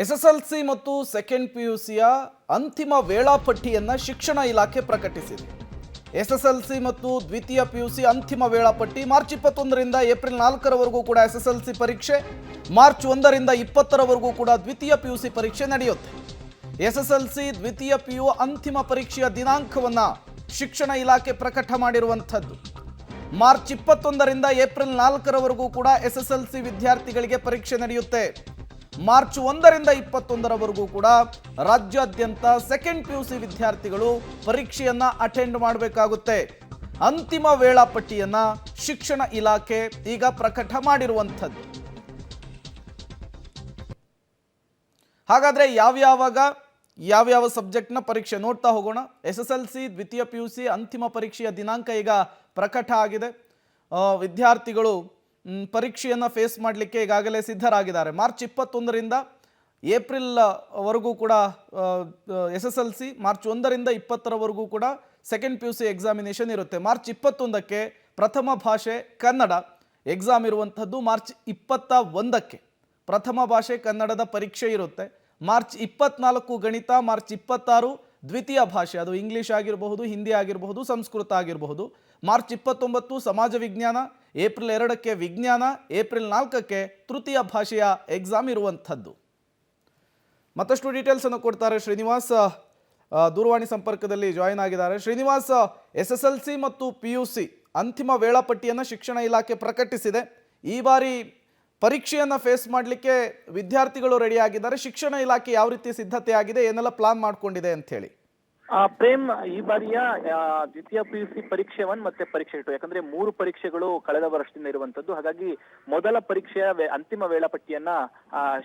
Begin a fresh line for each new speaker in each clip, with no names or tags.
SSLC ಮತ್ತು second ಪಿಯುಸಿಯ ಅಂತಿಮ ವೇಳಾಪಟ್ಟಿಯನ್ನು ಶಿಕ್ಷಣ ಇಲಾಖೆ ಪ್ರಕಟಿಸಿದೆ. ಎಸ್ಎಸ್ಎಲ್ಸಿ ಮತ್ತು ದ್ವಿತೀಯ ಪಿಯುಸಿ ಅಂತಿಮ ವೇಳಾಪಟ್ಟಿ ಮಾರ್ಚ್ 21ರಿಂದ ಏಪ್ರಿಲ್ 4ರವರೆಗೂ ಕೂಡ ಎಸ್ಎಸ್ಎಲ್ಸಿ ಪರೀಕ್ಷೆ, ಮಾರ್ಚ್ 1ರಿಂದ 20ರವರೆಗೂ ಕೂಡ ದ್ವಿತೀಯ ಪಿಯುಸಿ ಪರೀಕ್ಷೆ ನಡೆಯುತ್ತೆ. ಎಸ್ಎಸ್ಎಲ್ಸಿ ದ್ವಿತೀಯ ಪಿಯು ಅಂತಿಮ ಪರೀಕ್ಷೆಯ ದಿನಾಂಕವನ್ನು ಶಿಕ್ಷಣ ಇಲಾಖೆ ಪ್ರಕಟ ಮಾಡಿರುವಂಥದ್ದು. ಮಾರ್ಚ್ 21ರಿಂದ ಏಪ್ರಿಲ್ 4ರವರೆಗೂ ಕೂಡ ಎಸ್ಎಸ್ಎಲ್ಸಿ ವಿದ್ಯಾರ್ಥಿಗಳಿಗೆ ಪರೀಕ್ಷೆ ನಡೆಯುತ್ತೆ. ಮಾರ್ಚ್ 1ರಿಂದ 21ರವರೆಗೂ ಕೂಡ ರಾಜ್ಯಾದ್ಯಂತ ಸೆಕೆಂಡ್ ಪಿಯುಸಿ ವಿದ್ಯಾರ್ಥಿಗಳು ಪರೀಕ್ಷೆಯನ್ನ ಅಟೆಂಡ್ ಮಾಡಬೇಕಾಗುತ್ತೆ. ಅಂತಿಮ ವೇಳಾಪಟ್ಟಿಯನ್ನ ಶಿಕ್ಷಣ ಇಲಾಖೆ ಈಗ ಪ್ರಕಟ ಮಾಡಿರುವಂಥದ್ದು. ಹಾಗಾದ್ರೆ ಯಾವ್ಯಾವ ಸಬ್ಜೆಕ್ಟ್ನ ಪರೀಕ್ಷೆ ನೋಡ್ತಾ ಹೋಗೋಣ. ಎಸ್ಎಸ್ಎಲ್ಸಿ ದ್ವಿತೀಯ ಪಿಯುಸಿ ಅಂತಿಮ ಪರೀಕ್ಷೆಯ ದಿನಾಂಕ ಈಗ ಪ್ರಕಟ ಆಗಿದೆ. ವಿದ್ಯಾರ್ಥಿಗಳು ಪರೀಕ್ಷೆಯನ್ನು ಫೇಸ್ ಮಾಡಲಿಕ್ಕೆ ಈಗಾಗಲೇ ಸಿದ್ಧರಾಗಿದ್ದಾರೆ. ಮಾರ್ಚ್ 21ರಿಂದ ಏಪ್ರಿಲ್ ವರೆಗೂ ಕೂಡ ಎಸ್ಎಸ್ಎಲ್ಸಿ, ಮಾರ್ಚ್ 1ರಿಂದ 20ರವರೆಗೂ ಕೂಡ ಸೆಕೆಂಡ್ ಪಿಯುಸಿ ಎಕ್ಸಾಮಿನೇಷನ್ ಇರುತ್ತೆ. ಮಾರ್ಚ್ 21ಕ್ಕೆ ಪ್ರಥಮ ಭಾಷೆ ಕನ್ನಡ ಎಕ್ಸಾಮ್ ಇರುವಂಥದ್ದು. ಮಾರ್ಚ್ 21ಕ್ಕೆ ಪ್ರಥಮ ಭಾಷೆ ಕನ್ನಡದ ಪರೀಕ್ಷೆ ಇರುತ್ತೆ. ಮಾರ್ಚ್ 24 ಗಣಿತ, ಮಾರ್ಚ್ 26 ದ್ವಿತೀಯ ಭಾಷೆ, ಅದು ಇಂಗ್ಲೀಷ್ ಆಗಿರಬಹುದು, ಹಿಂದಿ ಆಗಿರಬಹುದು, ಸಂಸ್ಕೃತ ಆಗಿರಬಹುದು. ಮಾರ್ಚ್ 29 ಸಮಾಜ ವಿಜ್ಞಾನ, ಏಪ್ರಿಲ್ 2ಕ್ಕೆ ವಿಜ್ಞಾನ, ಏಪ್ರಿಲ್ 4ಕ್ಕೆ ತೃತೀಯ ಭಾಷೆಯ ಎಕ್ಸಾಮ್ ಇರುವಂಥದ್ದು. ಮತ್ತಷ್ಟು ಡೀಟೇಲ್ಸ್ ಅನ್ನು ಕೊಡ್ತಾರೆ ಶ್ರೀನಿವಾಸ್, ದೂರವಾಣಿ ಸಂಪರ್ಕದಲ್ಲಿ ಜಾಯಿನ್ ಆಗಿದ್ದಾರೆ. ಶ್ರೀನಿವಾಸ್, ಎಸ್ಎಸ್ಎಲ್ಸಿ ಮತ್ತು ಪಿಯುಸಿ ಅಂತಿಮ ವೇಳಾಪಟ್ಟಿಯನ್ನು ಶಿಕ್ಷಣ ಇಲಾಖೆ ಪ್ರಕಟಿಸಿದೆ. ಈ ಬಾರಿ ಪರೀಕ್ಷೆಯನ್ನು ಫೇಸ್ ಮಾಡಲಿಕ್ಕೆ ವಿದ್ಯಾರ್ಥಿಗಳು ರೆಡಿ ಆಗಿದ್ದಾರೆ. ಶಿಕ್ಷಣ ಇಲಾಖೆ ಯಾವ ರೀತಿ ಸಿದ್ಧತೆ ಆಗಿದೆ, ಏನೆಲ್ಲ ಪ್ಲಾನ್ ಮಾಡ್ಕೊಂಡಿದೆ ಅಂತ ಹೇಳಿ?
ಪ್ರೇಮ್, ಈ ಬಾರಿಯ ದ್ವಿತೀಯ ಪಿಯುಸಿ ಪರೀಕ್ಷೆ 1 ಮತ್ತೆ ಪರೀಕ್ಷೆ 2, ಯಾಕಂದ್ರೆ 3 ಪರೀಕ್ಷೆಗಳು ಕಳೆದ ವರ್ಷದಿಂದ ಇರುವಂತದ್ದು. ಹಾಗಾಗಿ ಮೊದಲ ಪರೀಕ್ಷೆಯ ಅಂತಿಮ ವೇಳಾಪಟ್ಟಿಯನ್ನ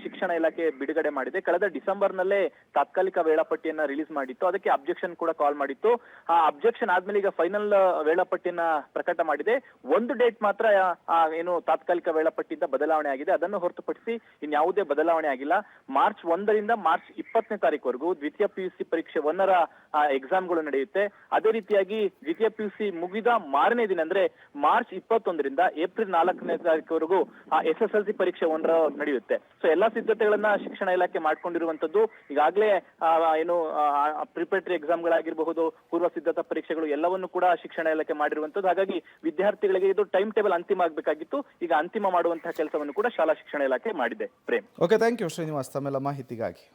ಶಿಕ್ಷಣ ಇಲಾಖೆ ಬಿಡುಗಡೆ ಮಾಡಿದೆ. ಕಳೆದ ಡಿಸೆಂಬರ್ನಲ್ಲೇ ತಾತ್ಕಾಲಿಕ ವೇಳಾಪಟ್ಟಿಯನ್ನ ರಿಲೀಸ್ ಮಾಡಿತ್ತು. ಅದಕ್ಕೆ ಅಬ್ಜೆಕ್ಷನ್ ಕೂಡ ಕಾಲ್ ಮಾಡಿತ್ತು. ಆ ಅಬ್ಜೆಕ್ಷನ್ ಆದ್ಮೇಲೆ ಈಗ ಫೈನಲ್ ವೇಳಾಪಟ್ಟಿಯನ್ನ ಪ್ರಕಟ ಮಾಡಿದೆ. ಒಂದು ಡೇಟ್ ಮಾತ್ರ ಏನು ತಾತ್ಕಾಲಿಕ ವೇಳಾಪಟ್ಟಿಯಿಂದ ಬದಲಾವಣೆ ಆಗಿದೆ. ಅದನ್ನು ಹೊರತುಪಡಿಸಿ ಇನ್ಯಾವುದೇ ಬದಲಾವಣೆ ಆಗಿಲ್ಲ. ಮಾರ್ಚ್ 1ರಿಂದ ಮಾರ್ಚ್ 20ನೇ ತಾರೀಕುವರೆಗೂ ದ್ವಿತೀಯ ಪಿಯುಸಿ ಪರೀಕ್ಷೆ 1ರ ಎಕ್ಸಾಮ್ಗಳು ನಡೆಯುತ್ತೆ. ಅದೇ ರೀತಿಯಾಗಿ ದ್ವಿತೀಯ ಪಿಯುಸಿ ಮುಗಿದ ಮಾರನೇ ದಿನ ಅಂದ್ರೆ ಮಾರ್ಚ್ 21ರಿಂದ ಏಪ್ರಿಲ್ 4ನೇ ತಾರೀಕುವರೆಗೂ ಎಸ್ಎಸ್ಎಲ್ಸಿ ಪರೀಕ್ಷೆ 1ರ ನಡೆಯುತ್ತೆ. ಸೊ ಎಲ್ಲಾ ಸಿದ್ಧತೆಗಳನ್ನ ಶಿಕ್ಷಣ ಇಲಾಖೆ ಮಾಡ್ಕೊಂಡಿರುವಂತದ್ದು. ಈಗಾಗಲೇ ಏನು ಪ್ರಿಪರೇಟರಿ ಎಕ್ಸಾಮ್ಗಳಾಗಿರಬಹುದು, ಪೂರ್ವ ಸಿದ್ಧತಾ ಪರೀಕ್ಷೆಗಳು ಎಲ್ಲವನ್ನು ಕೂಡ ಶಿಕ್ಷಣ ಇಲಾಖೆ ಮಾಡಿರುವಂತದ್ದು. ಹಾಗಾಗಿ ವಿದ್ಯಾರ್ಥಿಗಳಿಗೆ ಇದು ಟೈಮ್ ಟೇಬಲ್ ಅಂತಿಮ ಆಗಬೇಕಾಗಿತ್ತು. ಈಗ ಅಂತಿಮ ಮಾಡುವಂತಹ ಕೆಲಸವನ್ನು ಕೂಡ ಶಾಲಾ ಶಿಕ್ಷಣ ಇಲಾಖೆ ಮಾಡಿದೆ. Prem,
okay, thank you Srinivas ತಮ್ಮೆಲ್ಲ ಮಾಹಿತಿಗಾಗಿ.